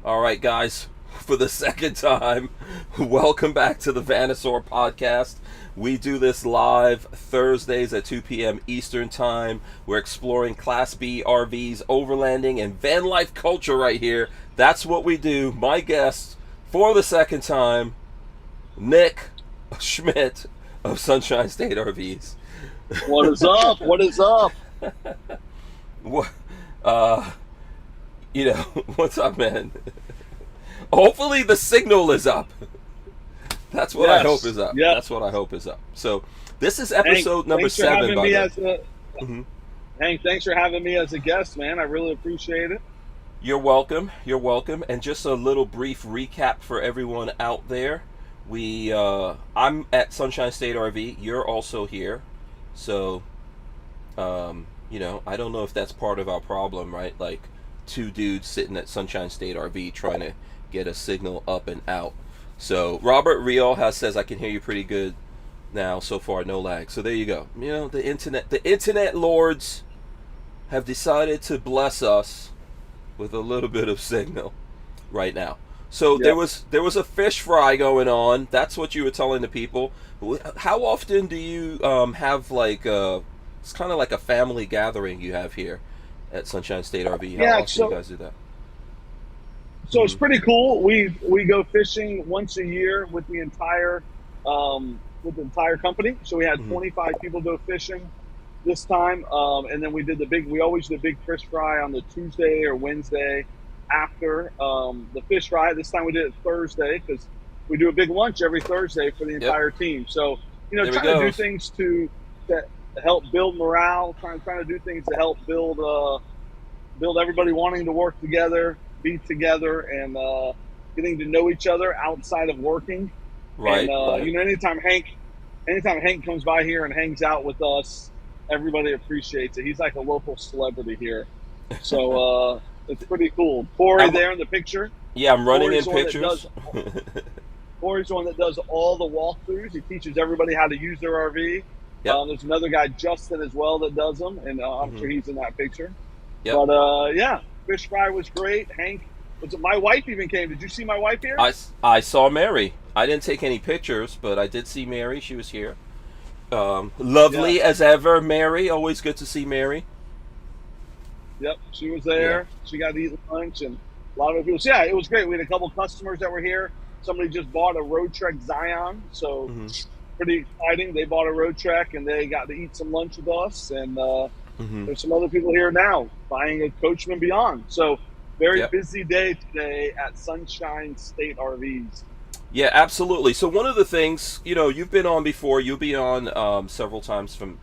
All right, guys, for the second time, welcome back to the VanNoisSeur Podcast. We do this live Thursdays at 2 p.m. Eastern Time. We're exploring Class B RVs, overlanding, and van life culture right here. That's what we do. My guest, for the second time, Nick Schmidt of Sunshine State RVs. What is up? What is up? What, what's up, man? Hopefully the signal is up. That's what I hope is up. Yep. That's what I hope is up. So this is episode number 7. Hank, thanks for having me as a guest, man. I really appreciate it. You're welcome. You're welcome. And just a little brief recap for everyone out there. I'm at Sunshine State RV. You're also here. So, I don't know if that's part of our problem, right? Like, two dudes sitting at Sunshine State RV trying to get a signal up and out. So Robert Real says I can hear you pretty good now so far, no lag. So there you go. You know, the internet lords have decided to bless us with a little bit of signal right now. So there was a fish fry going on. That's what you were telling the people. How often do you have it's kind of like a family gathering you have here at Sunshine State RV? How often do you guys do that? So it's pretty cool. We go fishing once a year with the entire company. So we had 25 people go fishing this time, and then we always do the big fish fry on the Tuesday or Wednesday after the fish fry. This time we did it Thursday because we do a big lunch every Thursday for the entire team. So trying to do things to help build morale, trying to do things to help build everybody wanting to work together, be together, and getting to know each other outside of working. Right. And anytime Hank comes by here and hangs out with us, everybody appreciates it. He's like a local celebrity here. So it's pretty cool. Corey there in the picture. Yeah, I'm running in pictures. Corey's the one that does all the walkthroughs. He teaches everybody how to use their RV. Yep. There's another guy, Justin, as well, that does them, and I'm sure he's in that picture. Yep. But fish fry was great. Hank, my wife even came. Did you see my wife here? I saw Mary. I didn't take any pictures, but I did see Mary. She was here. Lovely as ever, Mary. Always good to see Mary. Yep, she was there. Yeah. She got to eat lunch, and a lot of people. So it was great. We had a couple customers that were here. Somebody just bought a Road Trek Zion, so pretty exciting. They bought a Road Trek, and they got to eat some lunch with us. And there's some other people here now buying a Coachman Beyond. So very busy day today at Sunshine State RVs. Yeah, absolutely. So one of the things, you've been on before. You'll be on several times from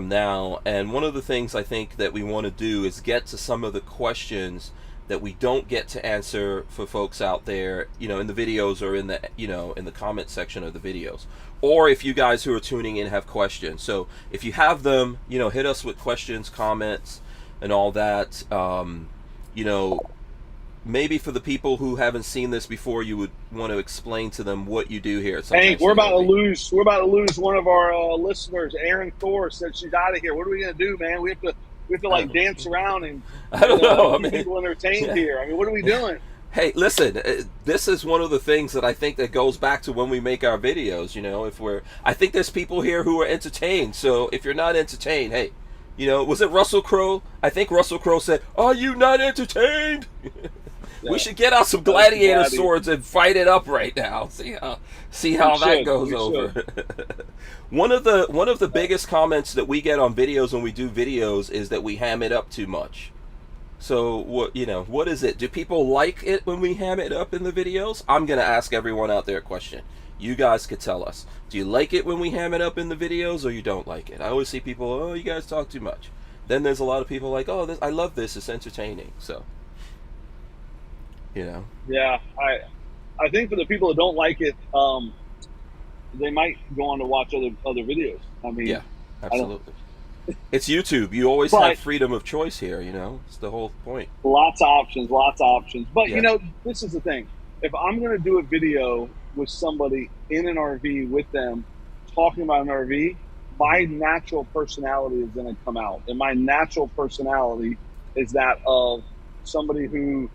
now. And one of the things I think that we want to do is get to some of the questions that we don't get to answer for folks out there, in the videos or in the, in the comment section of the videos. Or if you guys who are tuning in have questions. So if you have them, hit us with questions, comments, and all that. Maybe for the people who haven't seen this before, you would want to explain to them what you do here. Hank, we're about to lose one of our listeners. Aaron Thor said she's out of here. What are we gonna do, man? We have to dance around and I don't know. Keep people entertained here. I mean, what are we doing? Hey, listen, this is one of the things that I think that goes back to when we make our videos. I think there's people here who are entertained. So if you're not entertained, hey, was it Russell Crowe? I think Russell Crowe said, "Are you not entertained?" Yeah. We should get out some gladiator swords and fight it up right now. See how that goes over. One of the biggest comments that we get on videos when we do videos is that we ham it up too much. So what is it? Do people like it when we ham it up in the videos? I'm gonna ask everyone out there a question. You guys could tell us. Do you like it when we ham it up in the videos, or you don't like it? I always see people, "Oh, you guys talk too much." Then there's a lot of people like, "Oh, I love this. It's entertaining." So. Yeah, I think for the people that don't like it, they might go on to watch other videos. I mean, yeah, absolutely. It's YouTube. You always have freedom of choice here. It's the whole point. Lots of options. But this is the thing. If I'm going to do a video with somebody in an RV with them, talking about an RV, my natural personality is going to come out, and my natural personality is that of somebody who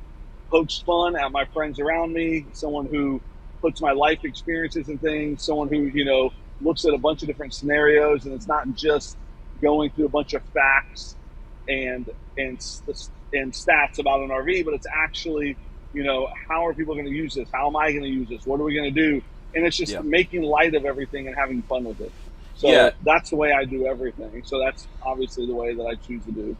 pokes fun at my friends around me, someone who puts my life experiences and things, someone who, looks at a bunch of different scenarios, and it's not just going through a bunch of facts and and and stats about an RV, but it's actually, how are people going to use this? How am I going to use this? What are we going to do? And it's just making light of everything and having fun with it. So that's the way I do everything. So that's obviously the way that I choose to do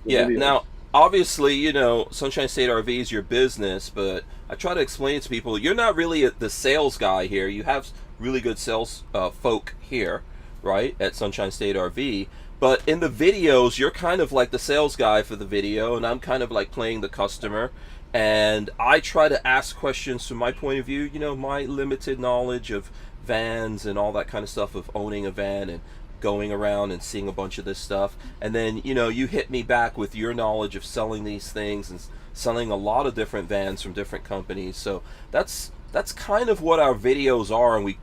the videos. Now, obviously, Sunshine State RV is your business, but I try to explain it to people. You're not really the sales guy here. You have really good sales folk here, right, at Sunshine State RV. But in the videos, you're kind of like the sales guy for the video, and I'm kind of like playing the customer. And I try to ask questions from my point of view, my limited knowledge of vans and all that kind of stuff, of owning a van and going around and seeing a bunch of this stuff. And then, you hit me back with your knowledge of selling these things and selling a lot of different vans from different companies. So that's kind of what our videos are, and we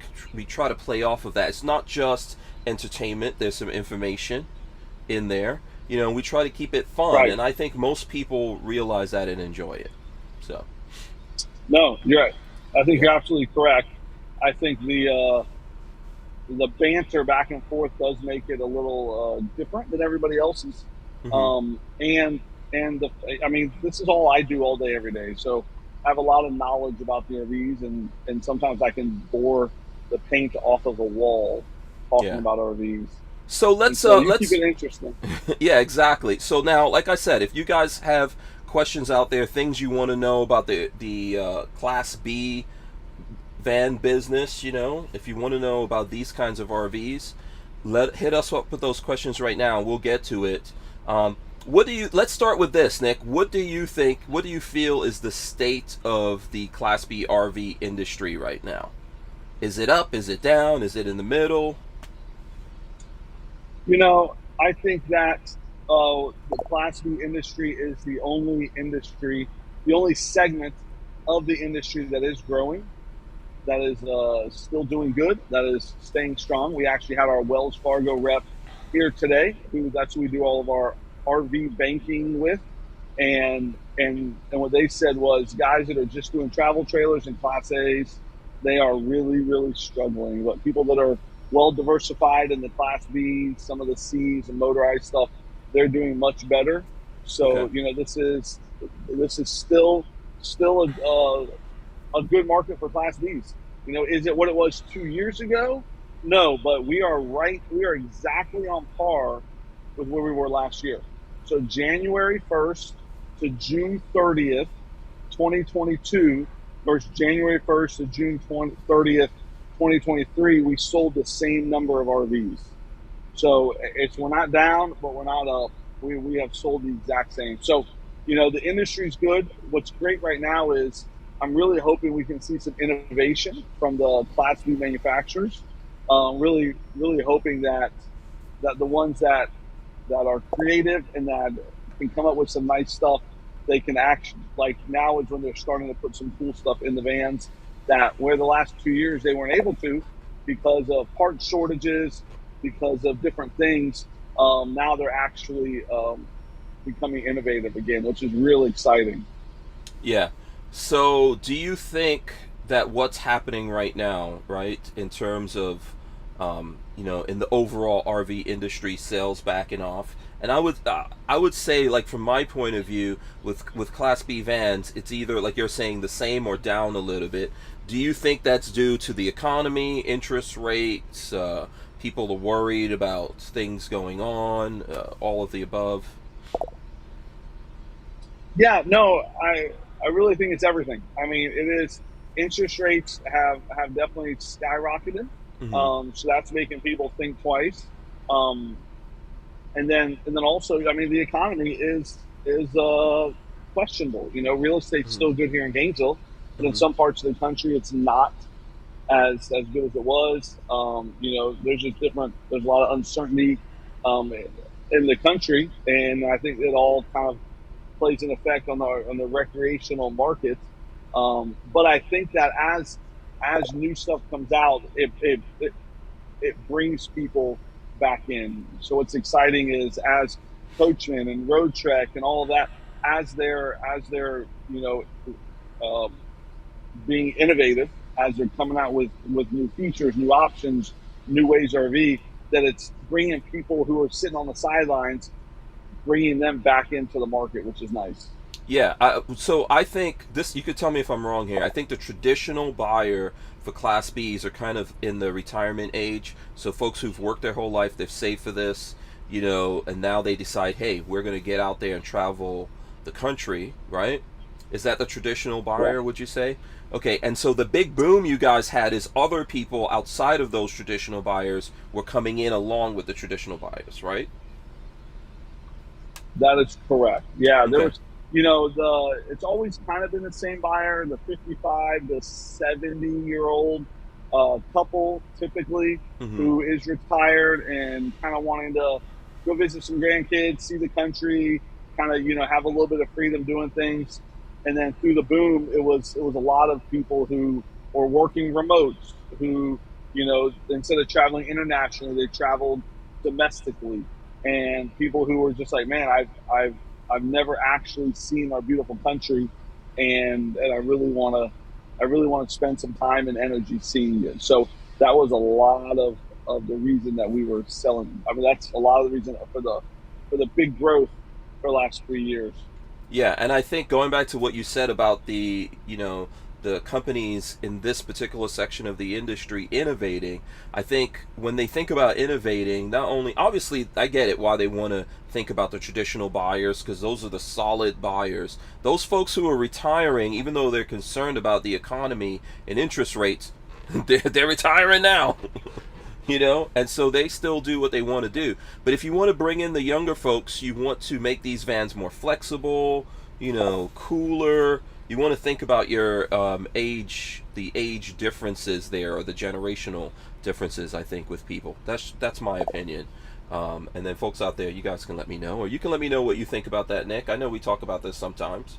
try to play off of that. It's not just entertainment. There's some information in there. We try to keep it fun, right. And I think most people realize that and enjoy it. So, no, you're right. I think you're absolutely correct. I think the banter back and forth does make it a little different than everybody else's. Mm-hmm. This is all I do all day, every day. So I have a lot of knowledge about the RVs, and sometimes I can bore the paint off of a wall talking about RVs. So let's keep it interesting. Yeah, exactly. So now, like I said, if you guys have questions out there, things you want to know about the Class B van business, if you want to know about these kinds of RVs, hit us up with those questions right now, and we'll get to it. Let's start with this, Nick. What do you feel is the state of the Class B RV industry right now? Is it up? Is it down? Is it in the middle? I think that the Class B industry is the only segment of the industry that is growing, that is still doing good, that is staying strong. We actually had our Wells Fargo rep here today, that's who we do all of our RV banking with, and what they said was, guys that are just doing travel trailers and Class A's, they are really, really struggling. But people that are well diversified in the Class B, some of the C's and motorized stuff, they're doing much better. So okay. This is still a good market for Class B's. Is it what it was 2 years ago? No, but we are exactly on par with where we were last year. So January 1st to June 30th, 2022 versus January 1st to June 30th, 2023, we sold the same number of RVs. So we're not down, but we're not up. We have sold the exact same. So, the industry's good. What's great right now is I'm really hoping we can see some innovation from the Class B manufacturers. Really, really hoping that the ones that are creative and that can come up with some nice stuff, they can actually, like now is when they're starting to put some cool stuff in the vans that where the last 2 years they weren't able to because of part shortages, because of different things. Now they're actually becoming innovative again, which is really exciting. Yeah. So do you think that what's happening right now, right, in terms of, in the overall RV industry, sales backing off, and I would say, like, from my point of view, with Class B vans, it's either, like you're saying, the same or down a little bit. Do you think that's due to the economy, interest rates, people are worried about things going on, all of the above? Yeah, no, I really think it's everything. I mean, it is. Interest rates have definitely skyrocketed, so that's making people think twice. And then also, I mean, the economy is questionable. Real estate's still good here in Gainesville, but in some parts of the country, it's not as good as it was. There's a lot of uncertainty in the country, and I think it all kind of plays an effect on the recreational market. But I think that as new stuff comes out, it brings people back in. So what's exciting is as Coachman and Road Trek and all of that, as they're um, being innovative, as they're coming out with new features, new options, new ways RV, that it's bringing people who are sitting on the sidelines, bringing them back into the market, which is nice. Yeah, so I think this, you could tell me if I'm wrong here. I think the traditional buyer for Class Bs are kind of in the retirement age. So folks who've worked their whole life, they've saved for this, and now they decide, hey, we're going to get out there and travel the country, right? Is that the traditional buyer, Yeah. would you say? Okay, and so the big boom you guys had is other people outside of those traditional buyers were coming in along with the traditional buyers, right? That is correct. Yeah, there Okay. was, it's always kind of been the same buyer, the 55 to 70-year old couple, typically, Mm-hmm. who is retired and kind of wanting to go visit some grandkids, see the country, kind of, have a little bit of freedom doing things. And then through the boom, it was a lot of people who were working remote, who, instead of traveling internationally, they traveled domestically, and people who were just like, man, I've never actually seen our beautiful country, and I really want to spend some time and energy seeing it. So that was a lot of the reason that we were selling. I mean, that's a lot of the reason for the big growth for the last 3 years. Yeah, and I think going back to what you said about the companies in this particular section of the industry innovating, I think when they think about innovating, not only, obviously I get it why they want to think about the traditional buyers, because those are the solid buyers. Those folks who are retiring, even though they're concerned about the economy and interest rates, they're retiring now. And so they still do what they want to do. But if you want to bring in the younger folks, you want to make these vans more flexible, cooler. You want to think about your the age differences there, or the generational differences, I think, with people. That's my opinion. And then folks out there, you guys can let me know, or you can let me know what you think about that, Nick. I know we talk about this sometimes.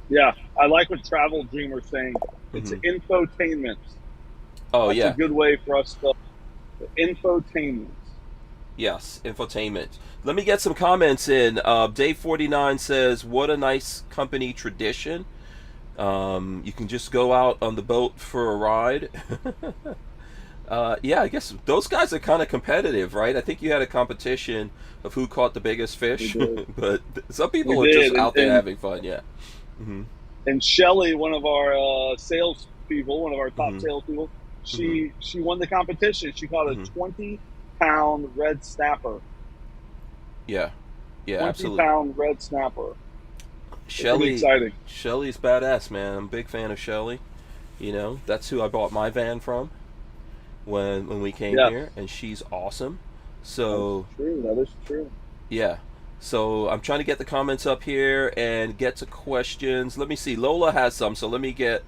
Yeah, I like what Travel Dreamer's saying. It's Hmm. infotainment. Oh That's a yeah. good way for us to infotainment. Yes, infotainment. Let me get some comments in. Dave49 says, "What a nice company tradition. You can just go out on the boat for a ride." Yeah, I guess those guys are kind of competitive, right? I think you had a competition of who caught the biggest We fish, did, but some we people are just did, out there having fun. Yeah. Hmm. and Shelly, one of our sales people, one of our top Hmm. sales people, Hmm. she won the competition. She caught a Hmm. 20-pound red snapper. Yeah. Yeah. 20 Absolutely. pound red snapper. So pretty Shelly. exciting. Shelly's badass, man. I'm a big fan of Shelly. That's who I bought my van from when we came Yes, here, and she's awesome. that's So true. That is true. yeah. So I'm trying to get the comments up here and get to questions. Let me see. Lola has some, so let me get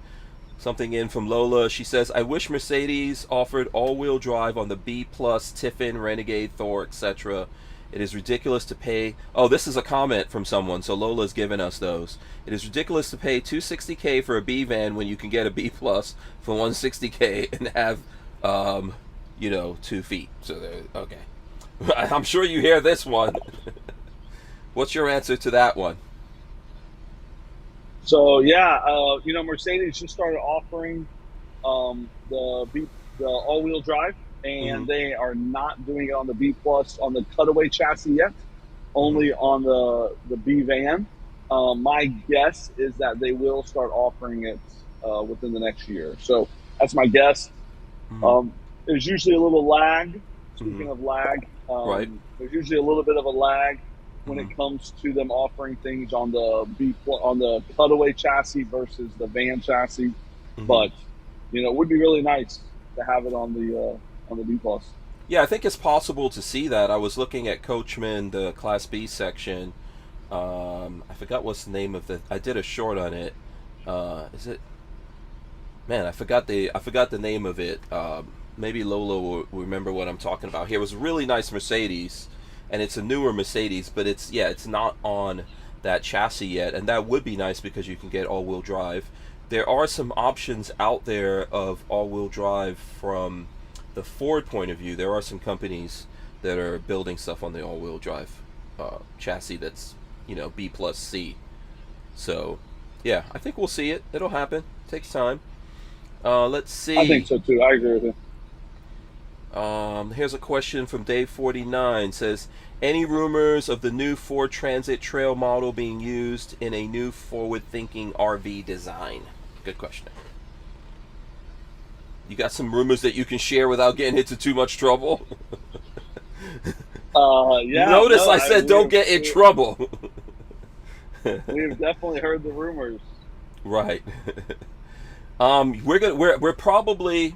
something in from Lola. She says, "I wish Mercedes offered all-wheel drive on the B Plus, Tiffin, Renegade, Thor, etc. It is ridiculous to pay." Oh, this is a comment from someone, so Lola's given us those. "It is ridiculous to pay 260K for a B van when you can get a B Plus for 160K and have, 2 feet." So okay. I'm sure you hear this one. What's your answer to that one? So yeah, Mercedes just started offering the all wheel drive, Mm-hmm. and they are not doing it on the B plus on the cutaway chassis yet. Mm-hmm. Only on the B van. My guess is that they will start offering it within the next year. So that's my guess. Mm-hmm. Um, there's usually a little lag. Mm-hmm. Speaking of lag, Right. there's usually a little bit of a lag when Mm-hmm. it comes to them offering things on on the cutaway chassis versus the van chassis. Mm-hmm. But it would be really nice to have it on the B plus. Yeah, I think it's possible to see that. I was looking at Coachman, the Class B section. I forgot what's the name of the. I did a short on it. Is it? Man, I forgot the name of it. Maybe Lola will remember what I'm talking about. Here it was a really nice Mercedes, and it's a newer Mercedes, but it's not on that chassis yet, and that would be nice because you can get all-wheel drive. There are some options out there of all-wheel drive from the Ford point of view. There are some companies that are building stuff on the all-wheel drive chassis that's B plus C. So, yeah, I think we'll see it. It'll happen. Takes time. Let's see. I think so too. I agree with you. Here's a question from Dave49. Says, any rumors of the new Ford Transit Trail model being used in a new forward-thinking RV design? Good question. You got some rumors that you can share without getting into too much trouble? Yeah. Notice I said don't get in trouble. We've definitely heard the rumors. Right. We're probably,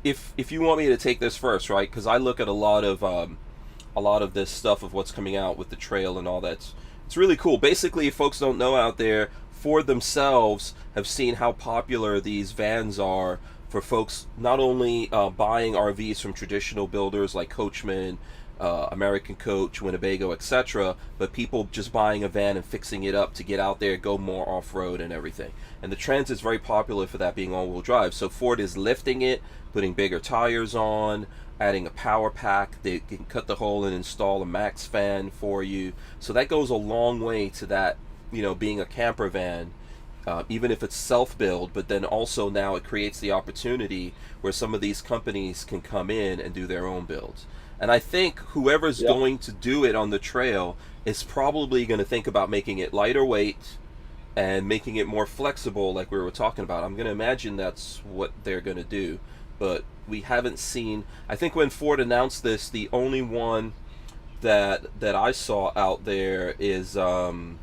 if you want me to take this first, right? Because I look at a lot of this stuff of what's coming out with the trail and all that. It's really cool. Basically, if folks don't know out there, Ford themselves have seen how popular these vans are for folks not only buying RVs from traditional builders like Coachman, American Coach, Winnebago, etc., but people just buying a van and fixing it up to get out there, go more off-road and everything. And the Transit's very popular for that, being all-wheel drive. So Ford is lifting it, putting bigger tires on, adding a power pack. They can cut the hole and install a max fan for you. So that goes a long way to that, being a camper van, even if it's self-build, but then also now it creates the opportunity where some of these companies can come in and do their own builds. And I think whoever's going to do it on the trail is probably going to think about making it lighter weight and making it more flexible, like we were talking about. I'm going to imagine that's what they're going to do. But we haven't seen... I think when Ford announced this, the only one that I saw out there is VanDoit.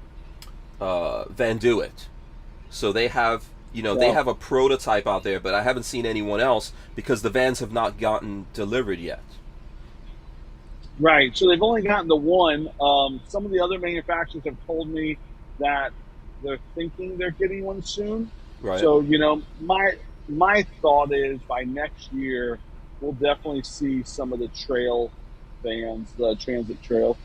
So they have... they have a prototype out there, but I haven't seen anyone else because the vans have not gotten delivered yet. Right. So they've only gotten the one. Some of the other manufacturers have told me that they're thinking they're getting one soon. Right. So, my thought is by next year, we'll definitely see some of the trail vans, the Transit Trail.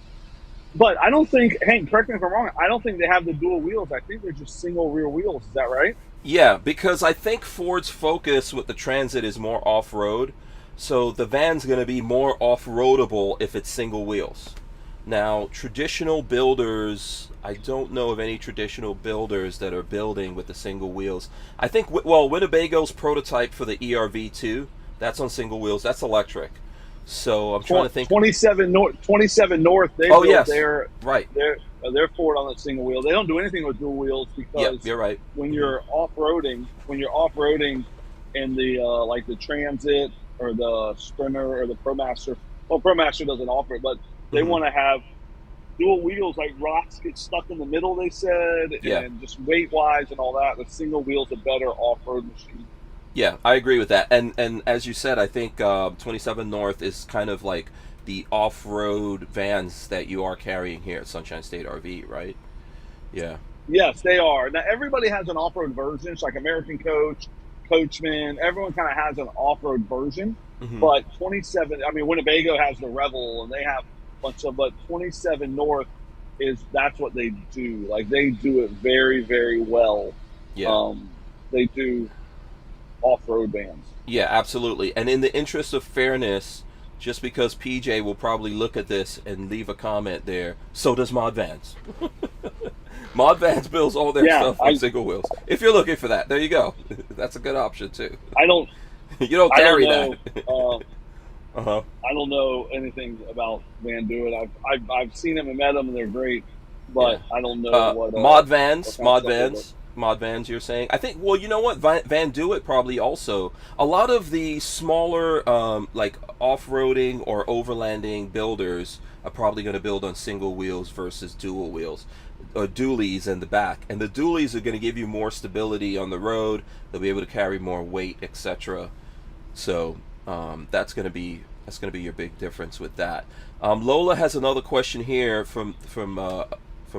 But I don't think, Hank, correct me if I'm wrong, I don't think they have the dual wheels. I think they're just single rear wheels. Is that right? Yeah, because I think Ford's focus with the Transit is more off-road. So the van's going to be more off-roadable if it's single wheels. Now, traditional builders, I don't know of any traditional builders that are building with the single wheels. I think, Winnebago's prototype for the ERV2, that's on single wheels. That's electric. So I'm trying to think. 27 North, they built their Ford on the single wheel. They don't do anything with dual wheels because you're right. When you're off-roading in the like the Transit or the Sprinter or the ProMaster. Well, ProMaster doesn't offer it, but they want to have dual wheels. Like rocks get stuck in the middle, they said, and just weight-wise and all that. The single wheel's a better off-road machine. Yeah, I agree with that. And as you said, I think 27 North is kind of like the off-road vans that you are carrying here at Sunshine State RV, right? Yeah. Yes, they are. Now, everybody has an off-road version. It's like American Coach, Coachman, everyone kind of has an off-road version, but 27, Winnebago has the Revel and they have a bunch of, but 27 North that's what they do. Like they do it very, very well. Yeah. They do off-road vans. Yeah, absolutely. And in the interest of fairness, just because PJ will probably look at this and leave a comment there, so does Mod Vans. Mod Vans builds all their stuff on single wheels. If you're looking for that, there you go. That's a good option too. You don't carry that. I don't know anything about VanDoit. I've seen them and met them, and they're great. But I don't know what Mod Vans. You're saying? I think. Well, you know what? VanDoit probably also. A lot of the smaller, like off-roading or overlanding builders are probably going to build on single wheels versus dual wheels. Or dualies in the back, and the dualies are going to give you more stability on the road. They'll be able to carry more weight, etc. So that's going to be your big difference with that. Lola has another question here from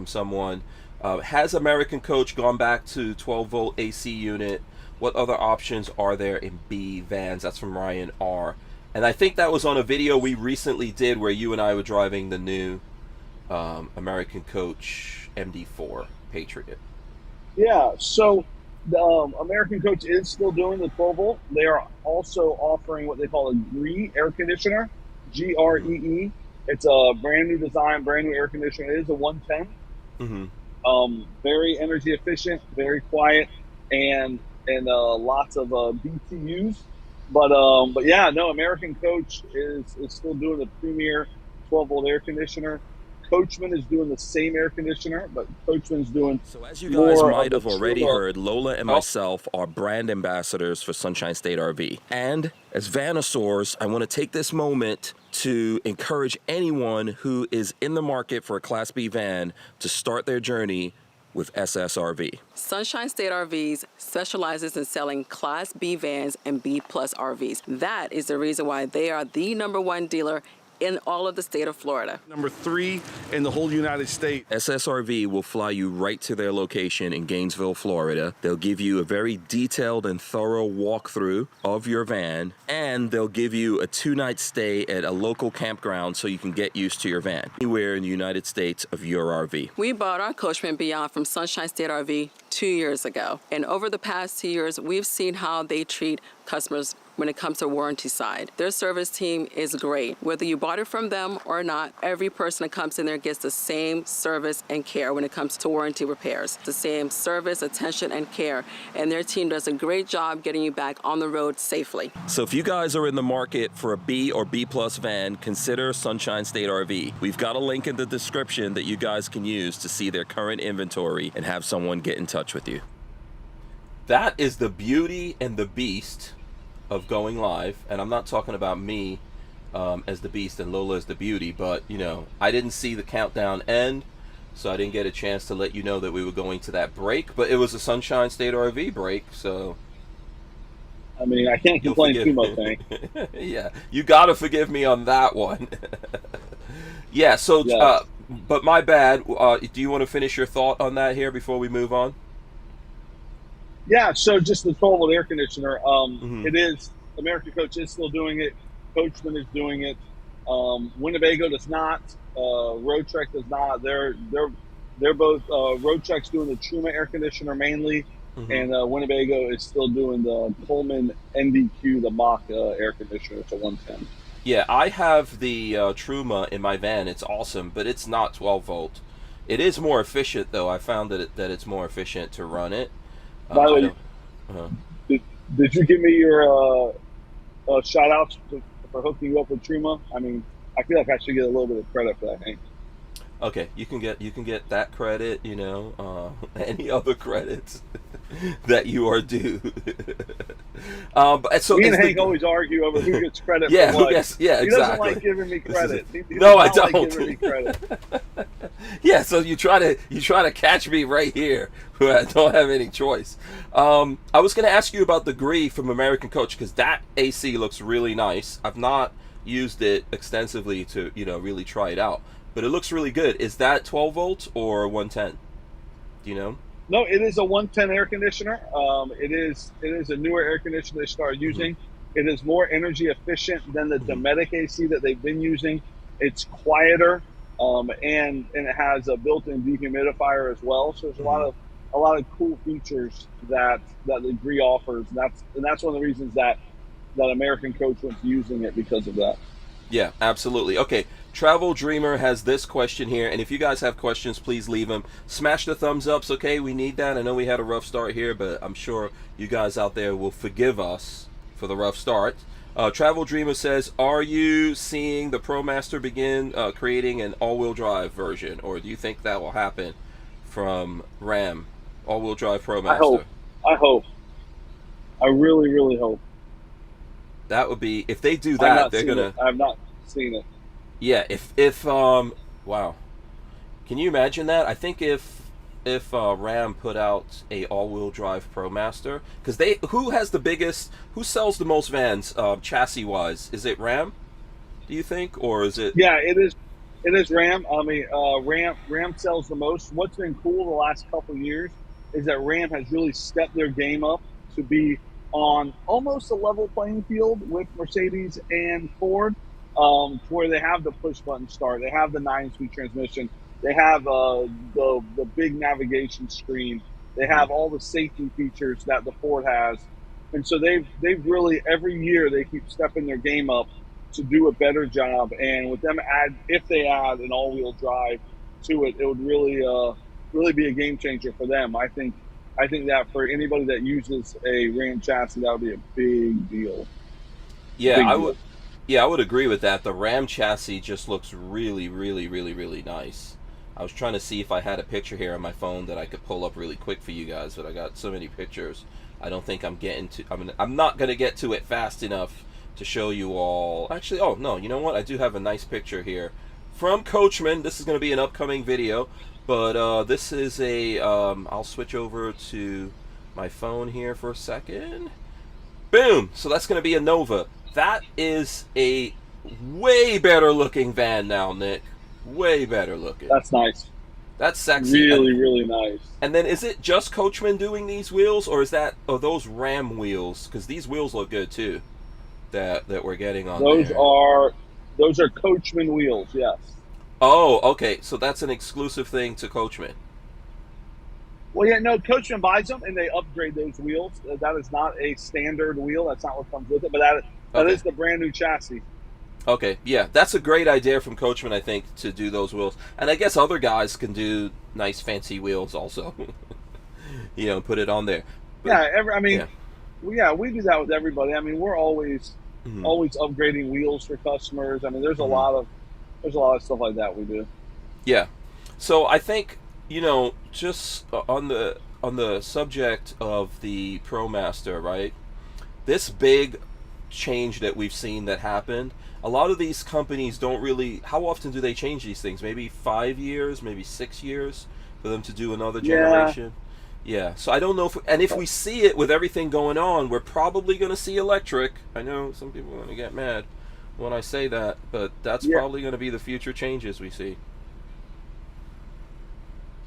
someone. Has American Coach gone back to 12-volt AC unit? What other options are there in B vans? That's from Ryan R. And I think that was on a video we recently did where you and I were driving the new American Coach MD4 Patriot. Yeah, so the American Coach is still doing the 12-volt. They are also offering what they call a GREE air conditioner, GREE. It's a brand new design, brand new air conditioner. It is a 110. Mm-hmm. Very energy efficient, very quiet, and lots of BTUs. But yeah, no, American Coach is still doing the premier 12-volt air conditioner. Coachman is doing the same air conditioner, but Coachman's doing So as you guys more of might the have already Truma. heard, Lola and myself are brand ambassadors for Sunshine State RV. And as VanNoisSeurs, I want to take this moment to encourage anyone who is in the market for a Class B van to start their journey with SSRV. Sunshine State RVs specializes in selling Class B vans and B plus RVs. That is the reason why they are the #1 dealer in all of the state of Florida. Number 3 in the whole United States. SSRV will fly you right to their location in Gainesville, Florida. They'll give you a very detailed and thorough walkthrough of your van, and they'll give you a 2-night stay at a local campground so you can get used to your van anywhere in the United States of your RV. We bought our Coachman Beyond from Sunshine State RV 2 years ago, and over the past 2 years, we've seen how they treat customers when it comes to warranty side. Their service team is great. Whether you bought it from them or not, every person that comes in there gets the same service and care when it comes to warranty repairs. The same service, attention, and care. And their team does a great job getting you back on the road safely. So if you guys are in the market for a B or B plus van, consider Sunshine State RV. We've got a link in the description that you guys can use to see their current inventory and have someone get in touch with you. That is the beauty and the beast of going live, and I'm not talking about me as the beast and Lola as the beauty, but you know, I didn't see the countdown end, so I didn't get a chance to let you know that we were going to that break, but it was a Sunshine State RV break, so I mean, I can't complain too much, Hank. Yeah, you gotta forgive me on that one. Yeah, so Yes. but my bad, do you want to finish your thought on that here before we move on? Yeah, so just the 12-volt air conditioner. Mhm. It is American Coach is still doing it. Coachman is doing it. Winnebago does not. Road Trek does not. They're both Road Trek's doing the Truma air conditioner mainly, and Winnebago is still doing the Coleman NDQ, the Mach air conditioner. It's a 110. Yeah, I have the Truma in my van. It's awesome, but it's not 12 volt. It is more efficient, though. I found that it's more efficient to run it. By the way, did you give me your shout outs for hooking you up with Truma? I mean, I feel like I should get a little bit of credit for that, Hank. Okay, you can get that credit. You know, any other credits that you are due. But so me and Hank always argue over who gets credit. Yeah, for what. yeah, He exactly. doesn't like giving me credit. He No, I does not don't. Like giving me credit. Yeah, so you try to catch me right here, where I don't have any choice. I was going to ask you about the Gree from American Coach, because that AC looks really nice. I've not used it extensively to really try it out, but it looks really good. Is that 12 volts or 110? Do you know? No, it is a 110 air conditioner. It is a newer air conditioner they started using. It is more energy efficient than the Dometic AC that they've been using. It's quieter, and it has a built-in dehumidifier as well. So there's a lot of cool features that the Gree offers. And that's one of the reasons that American Coach went to using it, because of that. Yeah, absolutely. Okay, Travel Dreamer has this question here, and if you guys have questions, please leave them. Smash the thumbs ups, okay? We need that. I know we had a rough start here, but I'm sure you guys out there will forgive us for the rough start. Travel Dreamer says, are you seeing the ProMaster begin creating an all-wheel drive version, or do you think that will happen from Ram, all-wheel drive ProMaster? I hope. I really, really hope. That would be, if they do that, they're gonna. I've not seen it. Yeah, if wow, can you imagine that? I think if Ram put out a all-wheel drive ProMaster, because who sells the most vans chassis wise? Is it Ram? Do you think, or is it? Yeah, it is. It is Ram. I mean, Ram sells the most. What's been cool the last couple of years is that Ram has really stepped their game up to be on almost a level playing field with Mercedes and Ford, where they have the push button start, they have the 9-speed transmission, they have the big navigation screen, they have all the safety features that the Ford has, and so they've really, every year they keep stepping their game up to do a better job. And with them if they add an all-wheel drive to it, it would really really be a game changer for them. I think that for anybody that uses a Ram chassis, that would be a big deal. Yeah, Big I deal. would. Yeah, I would agree with that. The Ram chassis just looks really, really, really, really nice. I was trying to see if I had a picture here on my phone that I could pull up really quick for you guys, but I got so many pictures. I don't think I'm getting to. I'm not gonna get to it fast enough to show you all. Actually, oh no, you know what? I do have a nice picture here from Coachman. This is gonna be an upcoming video, but this is a. I'll switch over to my phone here for a second. Boom! So that's gonna be a Nova. That is a way better looking van now, Nick. Way better looking. That's nice. That's sexy. Really, really nice. And then is it just Coachman doing these wheels, or are those Ram wheels? Because these wheels look good too. That we're getting on Those there. Those are Coachman wheels. Yes. Oh, okay. So that's an exclusive thing to Coachman. Well, yeah, no, Coachman buys them and they upgrade those wheels. That is not a standard wheel. That's not what comes with it. But that Okay. is the brand new chassis. Okay, yeah, that's a great idea from Coachman, I think, to do those wheels. And I guess other guys can do nice fancy wheels also. You know, put it on there. But, yeah, we do that with everybody. I mean, we're always mhm. always upgrading wheels for customers. I mean, there's a lot of stuff like that we do. Yeah. So I think, you know, just on the subject of the ProMaster, right? This big change that we've seen that happened, a lot of these companies don't really, how often do they change these things? Maybe 5 years, maybe 6 years for them to do another generation. Yeah, so I don't know if we see it with everything going on, we're probably going to see electric. I know some people are going to get mad when I say that, but that's probably going to be the future changes we see.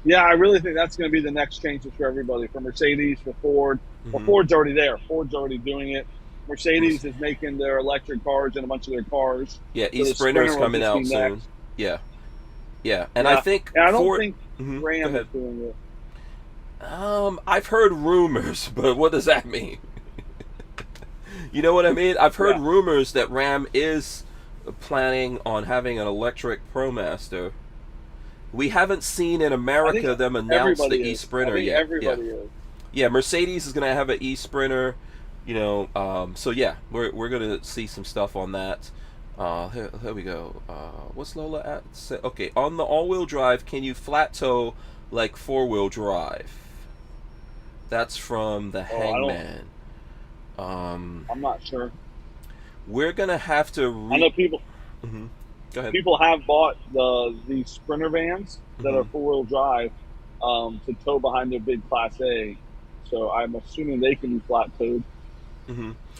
Yeah, I really think that's going to be the next changes for everybody, for Mercedes, for Ford. Well, Ford's already there. Ford's already doing it. Mercedes is making their electric cars and a bunch of their cars. Yeah, So the e-Sprinter's Sprinter will coming just out be soon. next. Yeah, and I think I don't Ford, think Ram is doing it. I've heard rumors, but what does that mean? You know what I mean? I've heard rumors that Ram is planning on having an electric ProMaster. We haven't seen in America them announce the e-Sprinter yet. Everybody is. Yeah, Mercedes is going to have an e-Sprinter, you know, so yeah, we're going to see some stuff on that. Here we go. What's Lola at? Okay, on the all-wheel drive, can you flat tow like four-wheel drive? That's from the Hangman. I'm not sure. We're going to have to I know people. Go ahead. People have bought the Sprinter vans that are four-wheel drive to tow behind their big Class A. So I'm assuming they can be flat towed.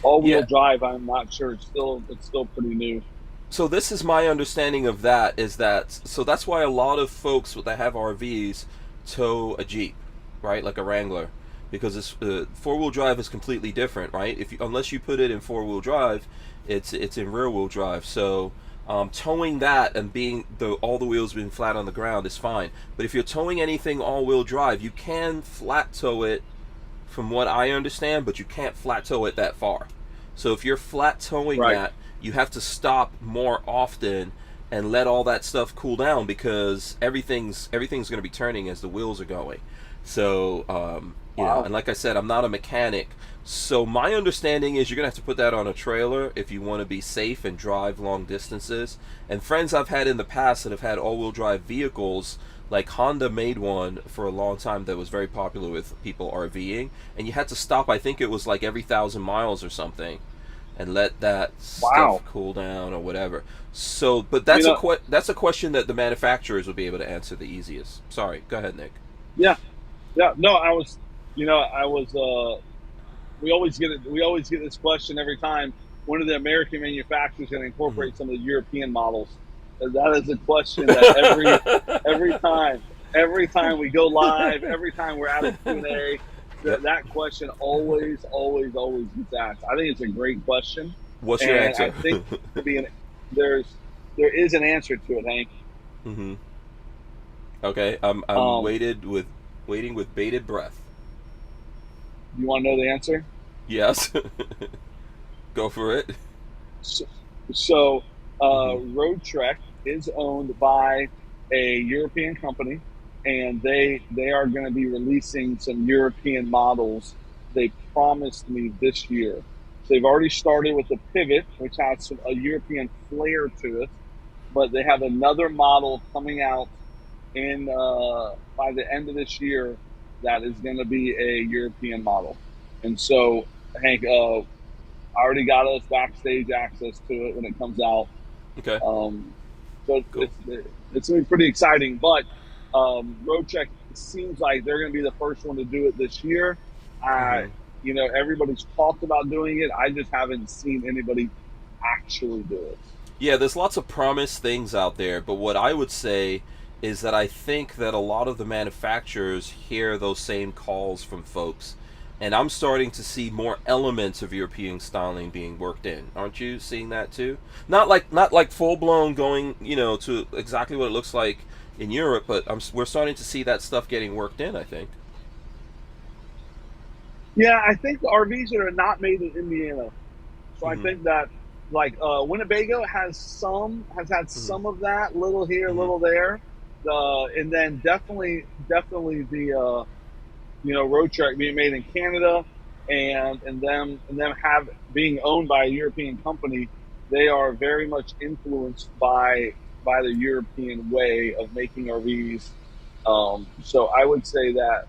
All-wheel drive, I'm not sure. It's still pretty new. So this is my understanding of that. So that's why a lot of folks that have RVs tow a Jeep, right, like a Wrangler, because it's four-wheel drive is completely different, right? Unless you put it in four-wheel drive, it's in rear-wheel drive. So towing that and all the wheels being flat on the ground is fine. But if you're towing anything all-wheel drive, you can flat tow it, from what I understand, but you can't flat tow it that far. So if you're flat towing that, you have to stop more often and let all that stuff cool down, because everything's going to be turning as the wheels are going. So you know, and like I said, I'm not a mechanic, so my understanding is you're gonna have to put that on a trailer if you want to be safe and drive long distances. And friends I've had in the past that have had all-wheel drive vehicles, like Honda made one for a long time that was very popular with people RVing, and you had to stop, I think it was like every 1,000 miles or something, and let that stuff cool down or whatever. So, but that's that's a question that the manufacturers would be able to answer the easiest. Sorry, go ahead, Nick. Yeah. No, I was. We always get this question every time. When are the American manufacturers going to incorporate some of the European models? And that is a question that every time we go live, every time we're at a Q&A, that question always gets asked. I think it's a great question. What's your answer? I think there is an answer to it, Hank. Okay, I'm waiting with bated breath. You want to know the answer? Yes. Go for it. So Road Trek is owned by a European company and they are going to be releasing some European models. They promised me this year. So they've already started with the Pivot, which has a European flair to it, but they have another model coming out in by the end of this year that is going to be a European model. And so, Hank, I already got us backstage access to it when it comes out. Okay. So Cool. it's going to be pretty exciting. But Roadcheck seems like they're going to be the first one to do it this year. You know, everybody's talked about doing it. I just haven't seen anybody actually do it. Yeah, there's lots of promised things out there, but what I would say is that I think that a lot of the manufacturers hear those same calls from folks, and I'm starting to see more elements of European styling being worked in. Aren't you seeing that too? Not like full blown going, you know, to exactly what it looks like in Europe, but we're starting to see that stuff getting worked in, I think. Yeah, I think the RVs that are not made in Indiana. So I think that like Winnebago has had some of that, little here, little there. And then definitely the you know, Road Trek being made in Canada and them being owned by a European company, they are very much influenced by the European way of making RVs. So I would say that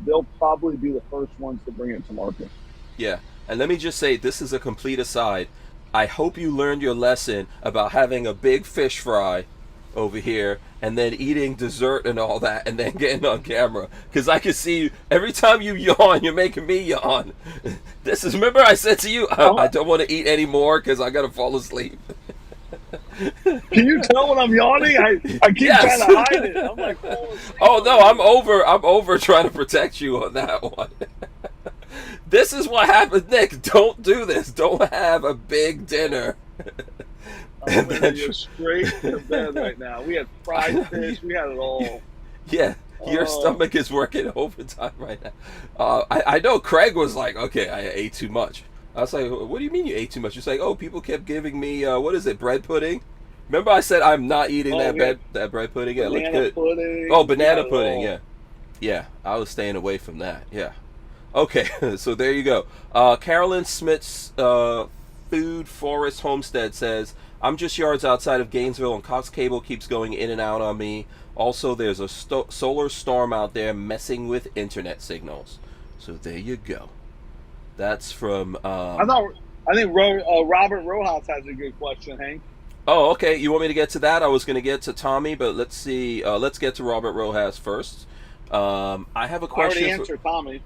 they'll probably be the first ones to bring it to market. Yeah, and let me just say, this is a complete aside. I hope you learned your lesson about having a big fish fry over here and then eating dessert and all that and then getting on camera, because I can see you every time you yawn, you're making me yawn. Remember I said to you, I don't want to eat anymore because I gotta fall asleep. Can you tell when I'm yawning? I keep trying to hide it. I'm like, oh no, I'm over trying to protect you on that one. This is what happens, Nick. Don't do this. Don't have a big dinner. I'm going to go straight to bed right now. We had fried fish. We had it all. Yeah, your stomach is working overtime right now. I know Craig was like, okay, I ate too much. I was like, what do you mean you ate too much? He's like, oh, people kept giving me, what is it, bread pudding? Remember I said I'm not eating that bread pudding? Yeah, it looked good. Pudding. Oh, banana pudding, yeah. Yeah, I was staying away from that, yeah. Okay, so there you go. Carolyn Smith's Food Forest Homestead says, I'm just yards outside of Gainesville and Cox Cable keeps going in and out on me. Also, there's a solar storm out there messing with internet signals. So there you go. That's from... I think Robert Rojas has a good question, Hank. Oh, okay. You want me to get to that? I was going to get to Tommy, but let's see. Let's get to Robert Rojas first. I have a question. I already answered Tommy.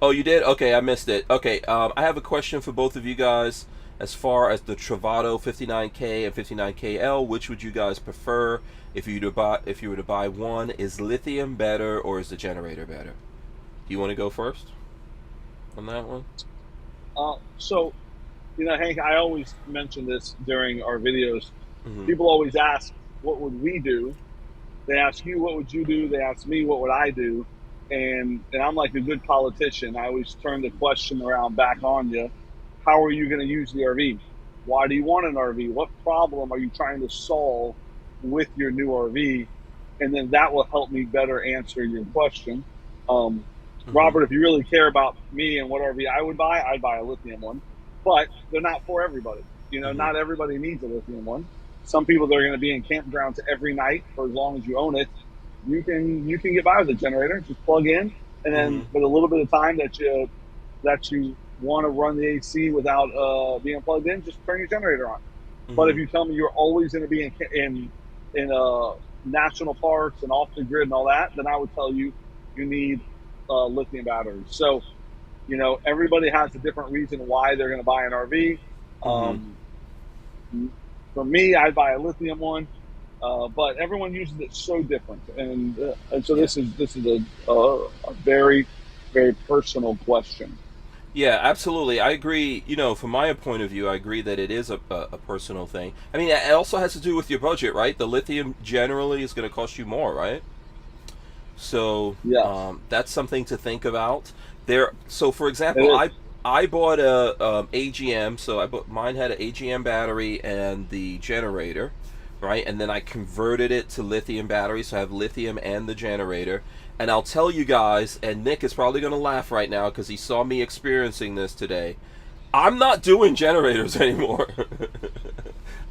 Oh, you did? Okay, I missed it. Okay, I have a question for both of you guys. As far as the Travato 59K and 59KL, which would you guys prefer if you were to buy one? Is lithium better or is the generator better? Do you want to go first on that one? So, you know, Hank, I always mention this during our videos. People always ask, what would we do? They ask you, what would you do? They ask me, what would I do? And I'm like a good politician. I always turn the question around back on you. How are you going to use the RV? Why do you want an RV? What problem are you trying to solve with your new RV? And then that will help me better answer your question. Robert, if you really care about me and what RV I would buy, I'd buy a lithium one. But they're not for everybody. You know, not everybody needs a lithium one. Some people that are going to be in campgrounds every night for as long as you own it, you can get by with a generator. Just plug in, and then with a little bit of time that you want to run the AC without being plugged in, just turn your generator on. But if you tell me you're always going to be in national parks and off the grid and all that, then I would tell you need lithium batteries. So, you know, everybody has a different reason why they're going to buy an RV. For me, I'd buy a lithium one, but everyone uses it so different, and so this is a very, very personal question. Yeah, absolutely. I agree. You know, from my point of view, I agree that it is a personal thing. I mean, it also has to do with your budget, right? The lithium generally is going to cost you more, right? So that's something to think about. So, for example, I bought a AGM. So mine had an AGM battery and the generator. right? And then I converted it to lithium batteries, so I have lithium and the generator. And I'll tell you guys, and Nick is probably going to laugh right now because he saw me experiencing this today. I'm not doing generators anymore.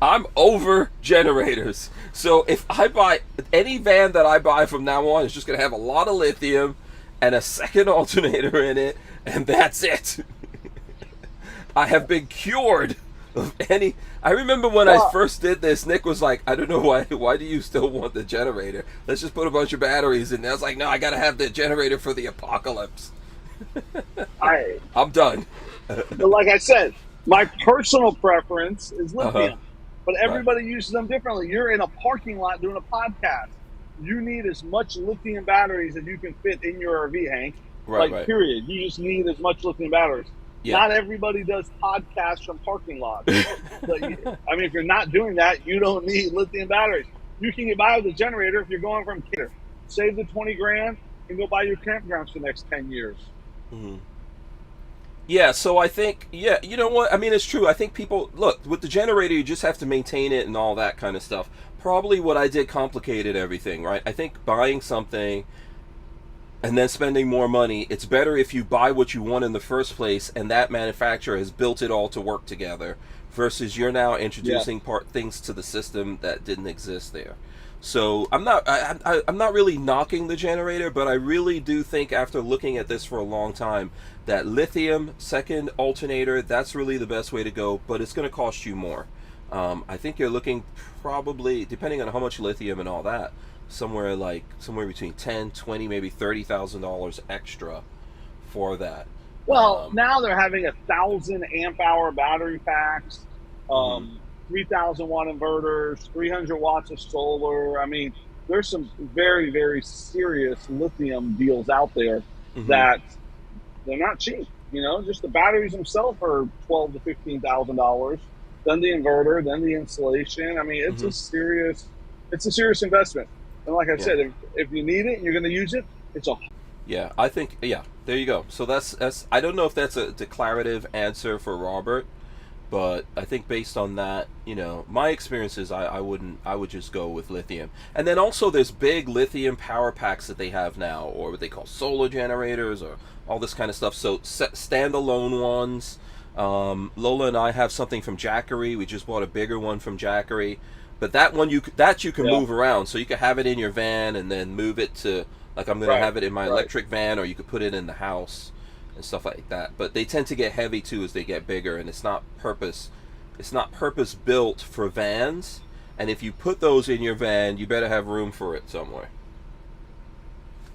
I'm over generators. So if I buy any van that I buy from now on, is just going to have a lot of lithium and a second alternator in it, and that's it. I have been cured of any. I remember when I first did this, Nick was like, I don't know why do you still want the generator? Let's just put a bunch of batteries in. I was like, no, I got to have the generator for the apocalypse. I'm done. But like I said, my personal preference is lithium. But everybody uses them differently. You're in a parking lot doing a podcast. You need as much lithium batteries as you can fit in your RV, Hank. Right. Period. You just need as much lithium batteries. Yeah. Not everybody does podcasts from parking lots. If you're not doing that, you don't need lithium batteries. You can get by with a generator if you're going from Cater. Save the $20,000 and go buy your campgrounds for the next 10 years. Mm-hmm. Yeah, so I think, you know what? I mean, it's true. I think people, look, with the generator, you just have to maintain it and all that kind of stuff. Probably what I did complicated everything, right? I think buying something and then spending more money, it's better if you buy what you want in the first place and that manufacturer has built it all to work together versus you're now introducing things to the system that didn't exist there. So I'm not really knocking the generator, but I really do think after looking at this for a long time that lithium second alternator, that's really the best way to go, but it's going to cost you more. I think you're looking probably, depending on how much lithium and all that, somewhere between $10,000, $20,000, maybe $30,000 extra for that. Well, now they're having 1,000 amp hour battery packs, 3,000 watt inverters, 300 watts of solar. I mean, there's some very, very serious lithium deals out there that they're not cheap. You know, just the batteries themselves are $12,000 to $15,000. Then the inverter, then the installation. I mean, it's a serious investment. And like I said, if you need it and you're going to use it, it's a I think there you go. So that's I don't know if that's a declarative answer for Robert, but I think based on that, you know, my experiences, I would just go with lithium. And then also there's big lithium power packs that they have now, or what they call solar generators, or all this kind of stuff. So standalone ones. Lola and I have something from Jackery. We just bought a bigger one from Jackery. But that one you can move around, so you can have it in your van and then move it to, like I'm going to have it in my electric van, or you could put it in the house and stuff like that. But they tend to get heavy too as they get bigger, and it's not purpose built for vans. And if you put those in your van, you better have room for it somewhere.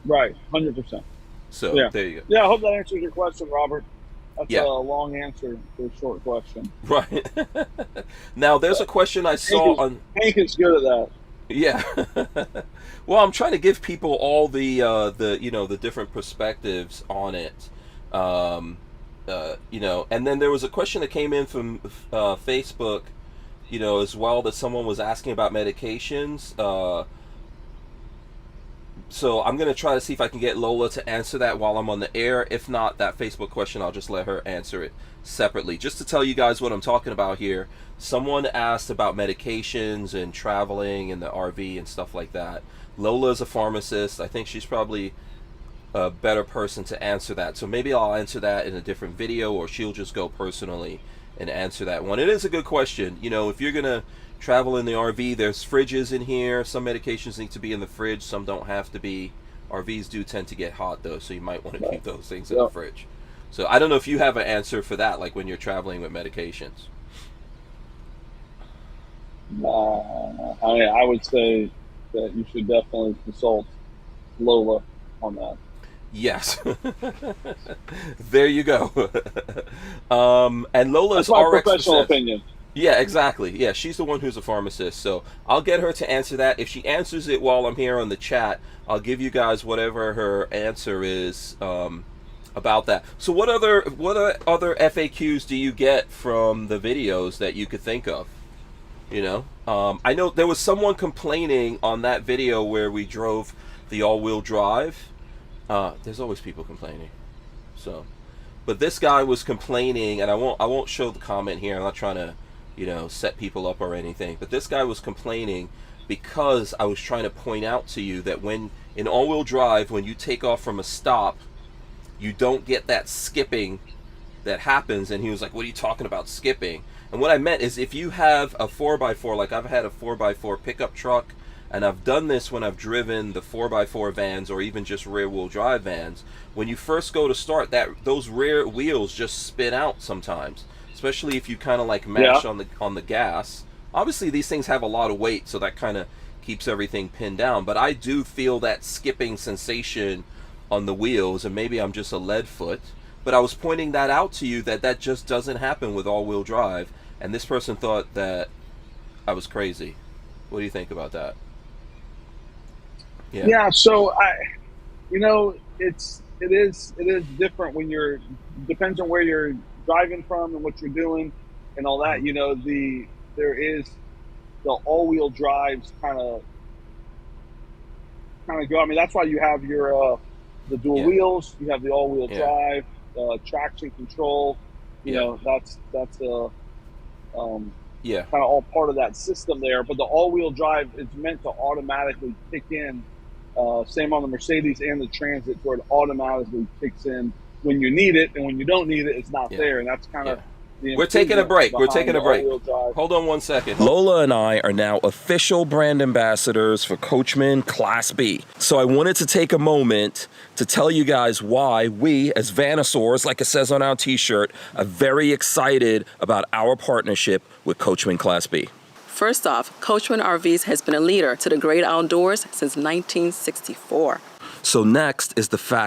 Right, 100%. So there you go. Yeah, I hope that answers your question, Robert. That's a long answer to a short question. Right. Now, there's a question I saw on... Hank is good at that. Yeah. Well, I'm trying to give people all the different perspectives on it. And then there was a question that came in from Facebook, as well, that someone was asking about medications. So I'm going to try to see if I can get Lola to answer that while I'm on the air. If not, that Facebook question, I'll just let her answer it separately. Just to tell you guys what I'm talking about here, someone asked about medications and traveling in the RV and stuff like that. Lola is a pharmacist. I think she's probably a better person to answer that. So maybe I'll answer that in a different video, or she'll just go personally and answer that one. It is a good question. If you're going to travel in the RV, there's fridges in here. Some medications need to be in the fridge, some don't have to be. RVs do tend to get hot though, so you might want to keep those things in the fridge. So I don't know if you have an answer for that, like when you're traveling with medications. I would say that you should definitely consult Lola on that. Yes. There you go. And Lola's That's my RX professional opinion. Yeah, exactly. Yeah, she's the one who's a pharmacist. So I'll get her to answer that. If she answers it while I'm here on the chat, I'll give you guys whatever her answer is about that. So what other FAQs do you get from the videos that you could think of? I know there was someone complaining on that video where we drove the all-wheel drive. There's always people complaining. So, but this guy was complaining, and I won't show the comment here. I'm not trying to set people up or anything. But this guy was complaining because I was trying to point out to you that when in all-wheel drive, when you take off from a stop, you don't get that skipping that happens. And he was like, what are you talking about skipping? And what I meant is if you have a 4x4, like I've had a 4x4 pickup truck, and I've done this when I've driven the 4x4 vans or even just rear-wheel drive vans, when you first go to start, those rear wheels just spin out sometimes, especially if you kind of like mash on the gas. Obviously, these things have a lot of weight, so that kind of keeps everything pinned down. But I do feel that skipping sensation on the wheels, and maybe I'm just a lead foot. But I was pointing that out to you that just doesn't happen with all-wheel drive. And this person thought that I was crazy. What do you think about that? Yeah. So it is different when depends on where you're driving from and what you're doing and all that. There is the all-wheel drives kind of go. I mean, that's why you have your the dual wheels. You have the all-wheel drive, traction control. That's kind of all part of that system there. But the all-wheel drive is meant to automatically kick in. Same on the Mercedes and the Transit, where it automatically kicks in when you need it, and when you don't need it, it's not there. And that's kind of We're taking a break. Hold on 1 second. Lola and I are now official brand ambassadors for Coachman Class B. So I wanted to take a moment to tell you guys why we, as VanNoisSeurs, like it says on our t-shirt, are very excited about our partnership with Coachman Class B. First off, Coachman RVs has been a leader to the great outdoors since 1964. So next is the fact